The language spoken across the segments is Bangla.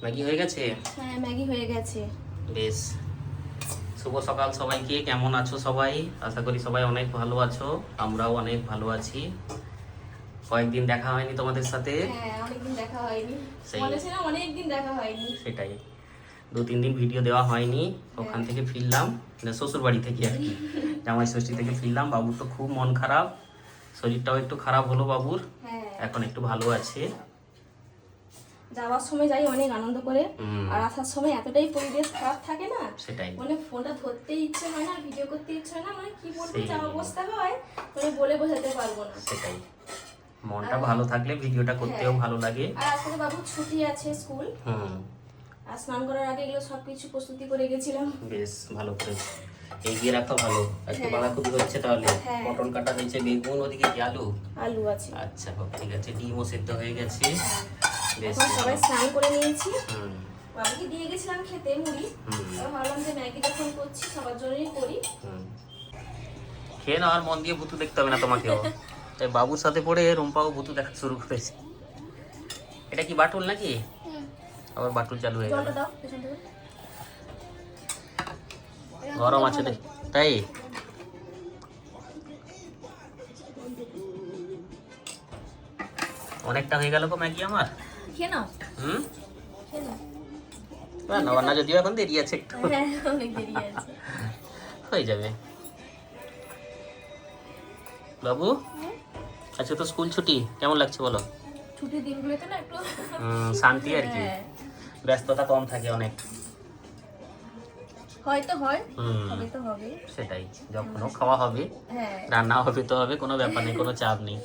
ম্যাগি হয়ে গেছে? হ্যাঁ ম্যাগি হয়ে গেছে। বেশ, শুভ সকাল সবাইকে। কেমন আছো সবাই? আশা করি সবাই অনেক ভালো আছো, আমরাও অনেক ভালো আছি। কয়েকদিন দেখা হয়নি তোমাদের সাথে। হ্যাঁ অনেকদিন দেখা হয়নি, সেই। মনে ছিল অনেকদিন দেখা হয়নি। সেটাই, 2-3 দিন ভিডিও দেওয়া হয়নি। ওখান থেকে ফিরলাম, শ্বশুর বাড়ি থেকে আর কি, জামাই ষষ্ঠী থেকে ফিরলাম। বাবুর তো খুব মন খারাপ, শরীরটাও একটু খারাপ হলো বাবুর। হ্যাঁ এখন একটু ভালো আছে। যাওয়ার সময় যাই অনেক আনন্দ করে, আর আসার সময় এতটাই পরিবেশ খারাপ থাকে না, সেটাই, মানে ফোনটা ধরতেই ইচ্ছে হয় না, ভিডিও করতে ইচ্ছে হয় না, মানে কি বলবো সেই। যা অবস্থা হয় মানে বলে বোঝাতে পারবো না। সেটাই, মনটা ভালো থাকলে ভিডিওটা করতেও হ্যাঁ। ভালো লাগে। আর আজকে তো বাবুর ছুটি আছে স্কুল, আর স্নান করার আগে এগুলো সবকিছু প্রস্তুতি করে গেছিলাম। বেশ ভালো করেছো, এগিয়ে রাখা ভালো। একটু হ্যাঁ। বাঁধাকপি হচ্ছে তাহলে, হ্যাঁ। পটল কাটা হয়েছে, বেগুন, ওদিকে কি আলু? আলু আছে। আচ্ছা হোক, ঠিক আছে। ডিমও সেদ্ধ হয়ে গেছে। বেশ, এখন সবাই স্নান করে নিয়েছি, হুম বাবুকে দিয়ে গেছিলাম খেতে মুড়ি, হুম এবার ভাবলাম যে ম্যাগি যখন করছি সবার জন্যই করি। হুম। খেয়ে নাও, আর মন দিয়ে ভুতু দেখতে হবে না তোমাকেও। তাই বাবুর সাথে পড়ে রুম্পাও ভুতু দেখা শুরু করেছে। এটা কি বাটুল নাকি? আবার বাটুল চালু হয়ে গেল। জলটা দাও পেছন থেকে। গরম আছে দেখ, তাই অনেকটা হয়ে গেল গো ম্যাগি আমার। খেয়ে নাও, হুম, খেয়ে নাও। রান্না বান্না যদিও এখন দেরি আছে একটু, হ্যাঁ অনেক দেরি আছে। হয়ে যাবে। বাবু আচ্ছা, তো স্কুল ছুটি কেমন লাগছে বলো? ছুটির দিনগুলোতে না একটু শান্তি আর কি, হ্যাঁ, ব্যস্ততা কম থাকে অনেক। হয়তো হয়, হুম, হবে তো হবে। সেটাই, যখনও খাওয়া হবে, হ্যাঁ রান্না হবে তো হবে, কোনো ব্যাপার নেই, কোনো চাপ নেই।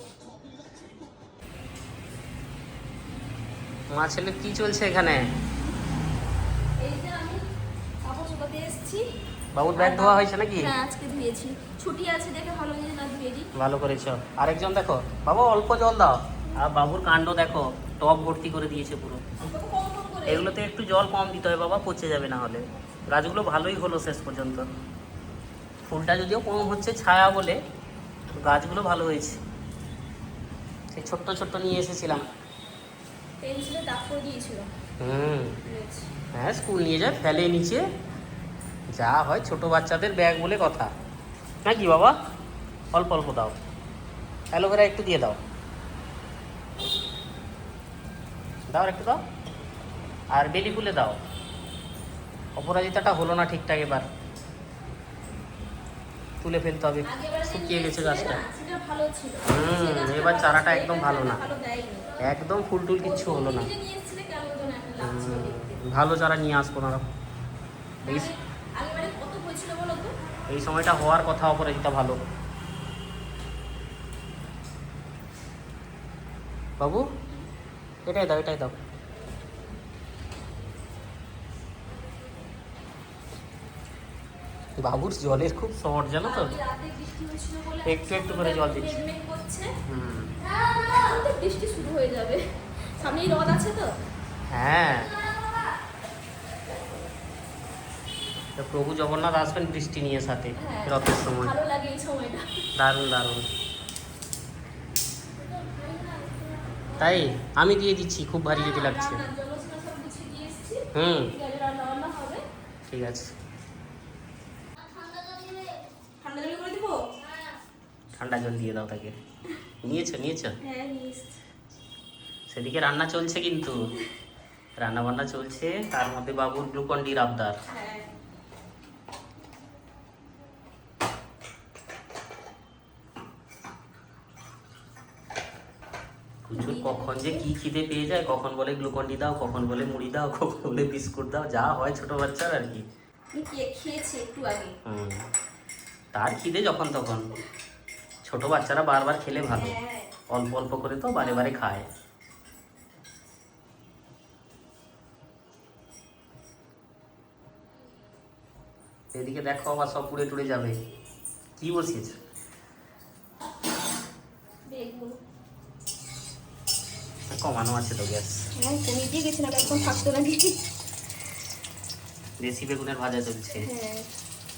মা ছেলের কি চলছে এখানে? এই যে আমি কাপড় শুকাতে এসেছি। বাবুর ব্যাগ ধোয়া হয়েছে নাকি? হ্যাঁ আজকে ধুয়েছি, ছুটি আছে দেখে ভালো যে না ধুয়ে দিই। ভালো করেছো। আরেকজন দেখো, বাবু অল্প জল দাও। আর বাবুর কাণ্ড দেখো, টব ভর্তি করে দিয়েছে পুরো। কম কম করে। এগুলোতে একটু জল কম দিতে হয় বাবা, পচে যাবে না হলে। গাছগুলো ভালোই হলো শেষ পর্যন্ত, ফুলটা যদিও কম হচ্ছে ছায়া বলে, গাছগুলো ভালো হয়েছে। সেই ছোট্ট ছোট্ট নিয়ে এসেছিলাম। পেন্সিলে দাগ করে দিয়েছিল। হ্যাঁ, স্কুল নিয়ে যায় ফেলে নিচে, যা হয়। ছোট বাচ্চাদের ব্যাগ বলে কথা নাকি বাবা? অল্প অল্প দাও, অ্যালোভেরা একটু দিয়ে দাও, দাও একটু দাও। আর বেলি ফুলে দাও। অপরাজিতাটা হলো না ঠিকঠাক, এবার তুলে ফেলতে হবে, শুকিয়ে গেছে গাছটা। সেটা ভালো ছিল। এবার চারাটা একদম ভালো না, ভালো দেয়নি। একদম ফুল টুল কিচ্ছু হলো না। নিজে নিয়ে এসেছিলে কেমন যেন একটা লাগছিল দেখতে। ভালো চারা নিয়ে আসবো না। এই আগেবারে কত হয়েছিল বলো তো? এই সময়টা হওয়ার কথা অপরাজিতা ভালো। বাবু এটাই দাও, এটাই দাও। বাবুর জলের খুব শর্ট, জানো তো, কালকে রাতে বৃষ্টি হয়েছিল বলে একটু একটু করে জল দিচ্ছি। মেঘমেঘ করছে। হুম, এখন তো বৃষ্টি শুরু হয়ে যাবে, সামনেই রথ আছে তো। হ্যাঁ, তো প্রভু জগন্নাথ আসবেন বৃষ্টি নিয়ে সাথে হ্যাঁ, রথের সময়। ভালো লাগে এই সময়টা। দারুণ দারুণ। তাই আমি দিয়ে দিচ্ছি, খুব ভারী যদি লাগছে। রান্নার জন্য সব গুছিয়ে দিয়ে এসেছি। হুম, ঠিক আছে, রান্না বান্না হবে। ঠিক আছে। ঠান্ডা জল করে দিবো? ঠান্ডা জল দিয়ে দাও তাকে। নিয়েছো নিয়েছো? হ্যাঁ নিয়ে এসেছি। সেদিকে রান্না চলছে, কিন্তু রান্না বান্না চলছে, তার মধ্যে বাবুর গ্লুকন ডির আবদার। হ্যাঁ প্রচুর, কখন যে কি খিদে পেয়ে যায়, কখন বলে গ্লুকন ডি দাও, কখন বলে মুড়ি দাও, কখন বলে বিস্কুট দাও, যা হয় ছোট বাচ্চার আর কি। আমি খেয়েছি একটু আগে। তার খিদে যখন তখন। ছোট বাচ্চারা বারবার খেলে ভালো, হ্যাঁ অল্প অল্প করে তো বারে বারে খায়। এদিকে দেখো আবার সব পুড়ে টুড়ে যাবে। কি বসিয়েছ? বেগুন। কমানো আছে তো গ্যাস। হ্যাঁ কমিয়ে দিয়ে গেছিলাম, এখন থাকতো নাকি। দেশি বেগুনের ভাজা চলছে। হ্যাঁ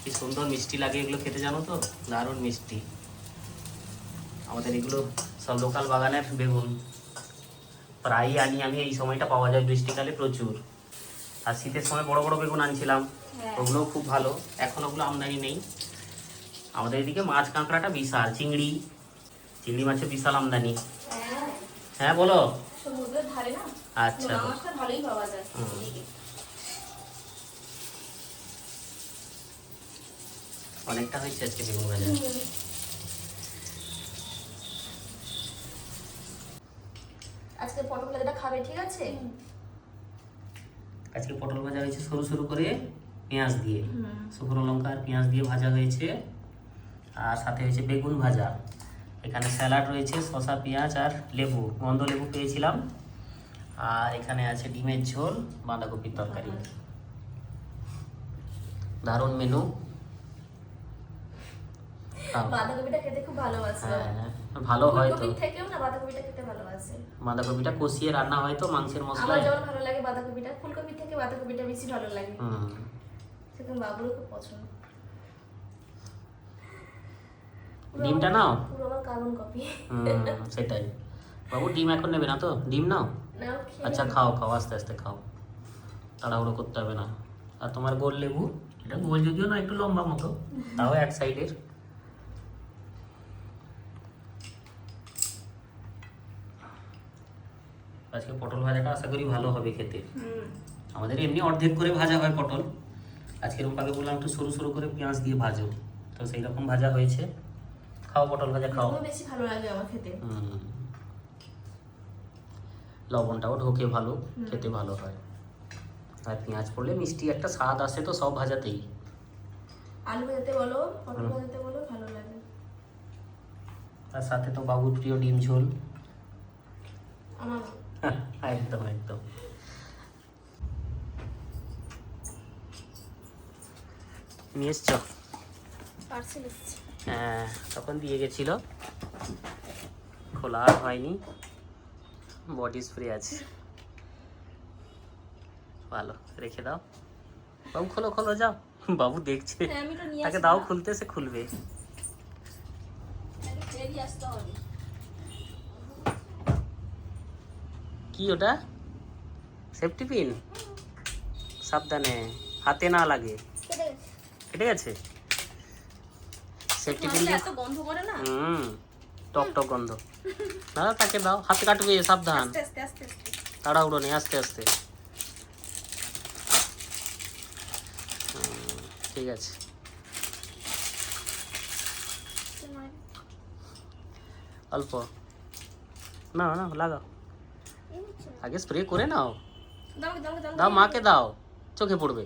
কি সুন্দর মিষ্টি লাগে এগুলো খেতে, জানো তো, দারুণ মিষ্টি। আমাদের এগুলো সব লোকাল বাগানের বেগুন, প্রায়ই আনি আমি। এই সময়টা পাওয়া যায় বৃষ্টিকালে প্রচুর। আর শীতের সময় বড় বড় বেগুন আনছিলাম, হ্যাঁ। ওগুলোও খুব ভালো। এখন ওগুলো আমদানি নেই। আমাদের এদিকে মাছ কাঁকড়াটা বিশাল, চিংড়ি মাছের বিশাল আমদানি। হ্যাঁ, হ্যাঁ বলো। সমুদ্রের ধারে না, আচ্ছা। নোনা মাছটা ভালোই পাওয়া যায় হুম। এদিকে। অনেকটা হয়েছে আজকে বেগুন ভাজা। আজকে পটল ভাজাটা খাবে, ঠিক আছে? আজকে পটল ভাজা হয়েছে সরু সরু করে পেঁয়াজ দিয়ে, শুকনো লঙ্কা আর পেঁয়াজ দিয়ে ভাজা হয়েছে। আর সাথে হয়েছে বেগুন ভাজা। এখানে স্যালাড রয়েছে, শসা, পেঁয়াজ আর লেবু, গন্ধ লেবু পেয়েছিলাম। আর এখানে আছে ডিমের ঝোল, বাঁধাকপির তরকারি। দারুণ মেনু। বাঁধাকপিটা খেতে খুব ভালোবাসে। হ্যাঁ, ভালো হয় তো। ফুলকপির থেকেও না বাঁধাকপিটা খেতে ভালোবাসে। বাঁধাকপিটা কষিয়ে রান্না হয় তো মাংসের আমার মশলায়। যেমন ভালো লাগে বাঁধাকপিটা, ফুলকপির থেকে বাঁধাকপিটা বেশি ভালো লাগে। হুম। সেরকম বাবুরও খুব পছন্দ। ডিমটা নাও। পুরো আমার কার্বন কপি। সেটাই। বাবু ডিম এখন নেবে না তো? ডিম নাও। নাও, খেয়ে আচ্ছা খাও খাও, আস্তে আস্তে খাও, তাড়াহুড়ো করতে হবে না। আর তোমার গোল লেবু, এটা গোল যদিও না, একটু লম্বা মতো, তাও এক সাইডের। আজকে পটল ভাজাটা আশা করি ভালো হবে খেতে। আমাদের এমনি অর্ধেক করে ভাজা হয় পটল, আজকে রূপাকে বললাম একটু সরু সরু করে পেঁয়াজ দিয়ে ভাজো, তো সেই রকম ভাজা হয়েছে। খাও পটল ভাজা খাও। আমার বেশি ভালো লাগে আমার খেতে। লবণটাও ঢোকে ভালো, খেতে ভালো হয়। আর পেঁয়াজ পড়লে মিষ্টি একটা স্বাদ আসে তো সব ভাজাতেই। আলু ভাজাতে বলো, পটল ভাজাতে বলো, ভালো লাগে। আর সাথে তো বাবুর প্রিয় ডিম ঝোল। আমার একদম একদম। নিয়ে এসছো? পার্সেল এসেছে। হ্যাঁ, তখন দিয়ে গেছিল, খোলা আর হয়নি। বডি স্প্রে আছে, ভালো, রেখে দাও। বাবু খোলো খোলো, যাও। বাবু দেখছে, হ্যাঁ, আমি তো নিয়ে তাকে আসি দাও না। খুলতে, সে খুলবে। বেরিয়ে আসতে হবে। কি ওটা? Safety pin? সাবধানে, হাতে না লাগে। কেটে গেছে? সেফটি পিন মাছটা দিয়ে। এত গন্ধ করে না। টক টক গন্ধ। না তাকে দাও, হাতে কাটবে, সাবধান। আস্তে আস্তে আস্তে আস্তে। তাড়াহুড়ো নেই, আস্তে আস্তে। ঠিক আছে। অল্প না না, লাগাও, আগে স্প্রে করে নাও। দাও দাও দাও। দাও মাকে দাও, চোখে পড়বে।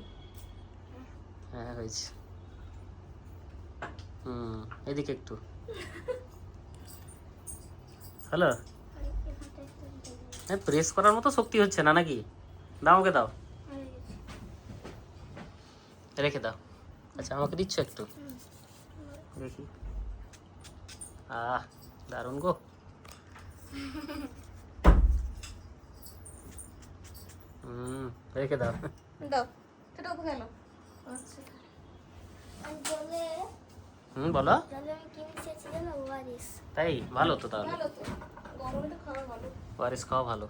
হ্যাঁ হয়েছে। এদিকে একটু। হ্যালো। হ্যাঁ, প্রেস করার মতো শক্তি হচ্ছে না নাকি? দাও আমাকে দাও, রেখে দাও। আচ্ছা আমাকে দিচ্ছ একটু, দেখি। দারুণ গো। রেখে দাও। দাও। সেটা উপরে গেল। আচ্ছা। বলো। তাই ভালো তো তাহলে, ভালো তো। গরমে তো খাওয়া ভালো। ওয়ারিস খাওয়া ভালো।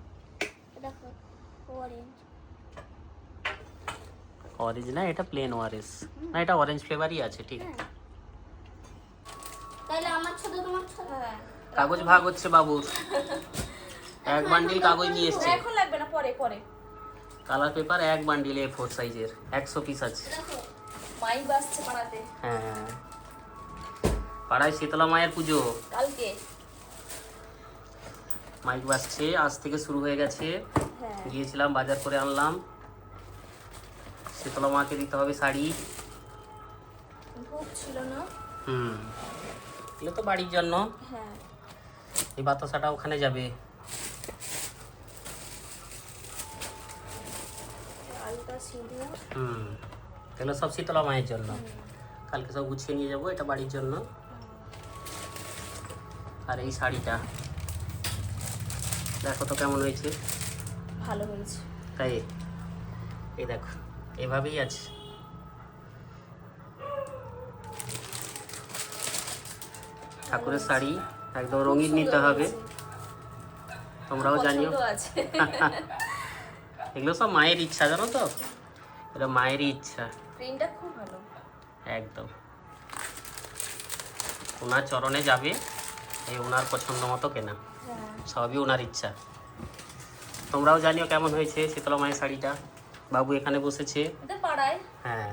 অরেঞ্জ না, এটা প্লেন ওয়ারিস না, এটা অরেঞ্জ ফ্লেভারই আছে, ঠিক। তাহলে আমার ছোট তোমার ছোট। কাগজ ভাগ হচ্ছে বাবুর। এক বান্ডিল কাগজ নিয়ে এসছে। এখন লাগবে না, পরে পরে। কালার পেপার এক বান্ডিল A4 সাইজের, 100 পিস আছে। দেখো মাই বাসছে পাড়াতে। হ্যাঁ, পাড়ায় শীতলা মায়ের পুজো কালকে। মাইক বাজছে, আজ থেকে শুরু হয়ে গেছে। হ্যাঁ। গিয়েছিলাম, বাজার করে আনলাম। শীতলা মাকে দিতে হবে শাড়ি। খুব ছিল না। এগুলো তো বাড়ির জন্য। হ্যাঁ। এই বাতাসাটা ওখানে যাবে। আলতা সিঁদুর। এগুলো সব শীতলা মায়ের জন্য। কালকে সব গুছিয়ে নিয়ে যাবো, এটা বাড়ির জন্য। আর এই শাড়িটা দেখো তো কেমন হয়েছে। ভালো হয়েছে। তাই এই দেখো, এভাবেই আছে। ঠাকুরের শাড়ি একদম রঙিন নিতে হবে, তোমরাও জানিও। পছন্দ আছে। এগুলো সব মায়ের ইচ্ছা, জানো তো, এটা মায়েরই ইচ্ছা প্রিন্টটা খুব ভালো। একদম। ওনার চরণে যাবে, এই ওনার পছন্দ মতো কেনা, হ্যাঁ সবই ওনার ইচ্ছা। তোমরাও জানিও কেমন হয়েছে শীতলা মায়ের শাড়িটা। বাবু এখানে বসেছে। এটা পাড়ায় হ্যাঁ,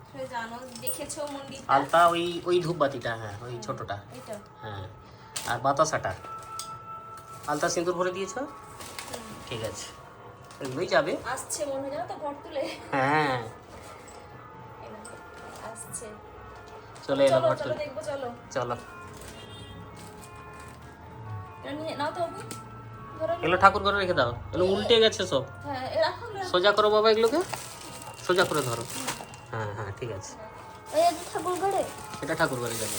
তুমি জানো, দেখেছো মন্দিরটা? আলতা ওই ওই ধূপবাতিটা, হ্যাঁ ওই ছোটটা, এটা হ্যাঁ। আর বাতাসাটা, আলতা সিঁদুর ভরে দিয়েছো, ঠিক আছে, এগুলোই যাবে। আসছে মনে হয়, জানো তো ঘর তুলে হ্যাঁ, এই নাও, আসছে। চলে এলো চলো ঘর চলো তুলে। দেখবো, চলো। চলো, এটা নিয়ে নাও তো বাবু, ধরো। এগুলো ঠাকুর ঘরে রেখে দাও, এগুলো উল্টে গেছে সব। হ্যাঁ এ রাখো না। সোজা করো বাবা, এগুলোকে সোজা করে ধরো। হ্যাঁ হ্যাঁ, ঠিক আছে, এই যে ঠাকুর ঘরে এটা ঠাকুর ঘরে যাবে।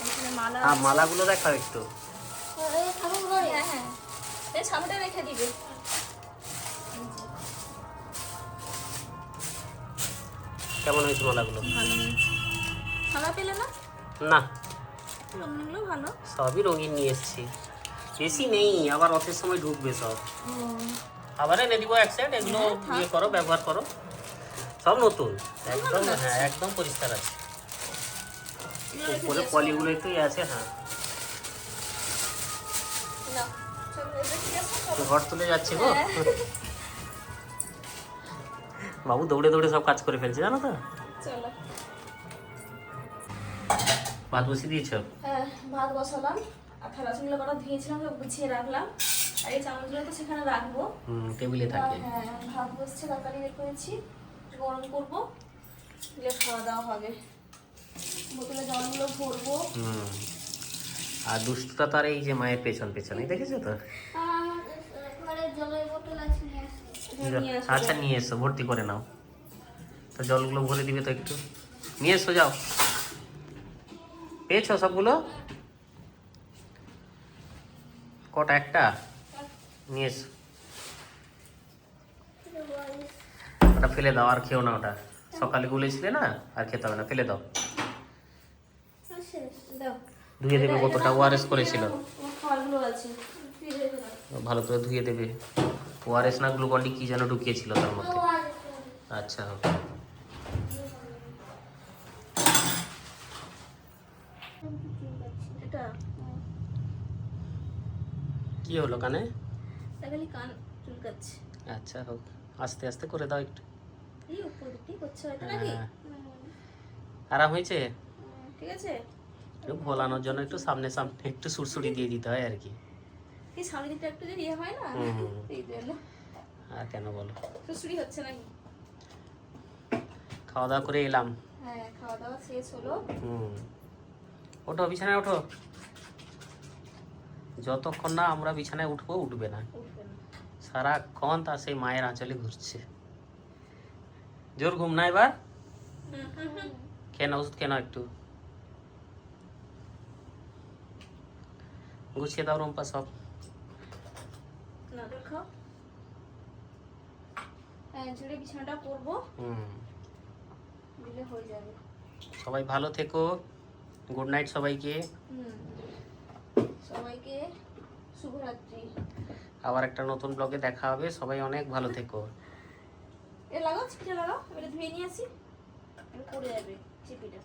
এখানে মালা। হ্যাঁ, মালাগুলো দেখাও একটু। এই ঠাকুর ঘরে, হ্যাঁ হ্যাঁ, এই সামনে রেখে দিবে। কেমন হয়েছে মালাগুলো? ভালো হয়েছে। সাদা পেলে না? না, রঙিনগুলো ভালো। সবই রঙিন নিয়ে এসেছি, বেশি নেই, আবার রথের সময় ঢুকবে সব। আবার এনে দিব এক সেট, এগুলো ইয়ে করো, ব্যবহার করো, সব নতুন একদম। হ্যাঁ, একদম পরিষ্কার আছে। উপরে পলিগুলো একটু ইয়ে আছে। হ্যাঁ, না চলো, এটা ঠিক আছে, তো চলো। ঘর তুলে যাচ্ছি গো। হ্যাঁ। বাবু দৌড়ে দৌড়ে সব কাজ করে ফেলছে, জানো তো। চলো। ভাত বসিয়ে দিয়েছো? হ্যাঁ, ভাত বসালাম, আর থালা বাসনগুলো কটা ধুয়েছিলাম, সব গুছিয়ে রাখলাম। আর এই চামচগুলো তো সেখানে রাখবো। টেবিলে থাকে। হ্যাঁ, ভাত বসছে, তরকারি বের করেছি, গরম করবো, দিলে খাওয়া দাওয়া হবে। বোতলে জলগুলো ভরবো। আর দুষ্টুটা তার এই যে মায়ের পেছন পেছনে, দেখেছো তো। জলের বোতল আছে, নিয়ে আসবো। আচ্ছা, নিয়ে এসো, ভর্তি করে নাও। তো জলগুলো ভরে দিবে তো একটু, নিয়ে এসো, যাও। পেয়েছো সবগুলো? কটা? একটা নিয়ে এসো। ওটা ফেলে দাও, আর খেও না ওটা, সকালে গুলেছিলে না, আর খেতে হবে না, ফেলে দাও। দাও। ধুয়ে দেবে কতটা ওআরএস করেছিল, আমার খাবারগুলো আছে, ফ্রিজে রেখে দাও। ভালো করে ধুয়ে দেবে। ওআরএস না গ্লুকন ডি কি যেন ঢুকিয়েছিল তার মধ্যে। আচ্ছা, এটা কি হলো কানে? খালি কান চুলকাচ্ছে। আচ্ছা, হোক, আস্তে আস্তে করে দাও একটু। এই উপর দিকটাই করছে হয়তো নাকি? হ্যাঁ। আরাম হয়েছে? ঠিক আছে। একটু ভোলানোর জন্য একটু সামনে সামনে একটু সুড়সুড়ি দিয়ে দিতে হয় আর কি। এই সামনে দিকটা একটু যে ইয়ে হয় না, এই জন্য। আর কেন বলো, সুসুরি হচ্ছে নাকি? খাওয়া দাওয়া করে এলাম। হ্যাঁ, খাওয়া দাওয়া শেষ হলো। ওঠো, বিছানায় ওঠো। যতক্ষণ না আমরা বিছানায় উঠবো, উঠবে না। উঠবে না। সারাক্ষণ তার সেই মায়ের আঁচলে ঘুরছে। জোর ঘুম না এবার? খেয়ে না, ওষুধ খেয়ে নাও একটু। গুছিয়ে দাও রুম্পা সব। না দেখো, হ্যাঁ ঝেড়ে বিছানাটা করবো, দিলে হয়ে যাবে। সবাই ভালো থেকো, গুড নাইট সবাইকে। সবাইকে শুভরাত্রি। আবার একটা নতুন ব্লগে দেখা হবে, সবাই অনেক ভালো থেকো। এ লাগাও, চিপিটা লাগাও, এবারে ধুয়ে নিয়ে আসি, পড়ে যাবে চিপিটা।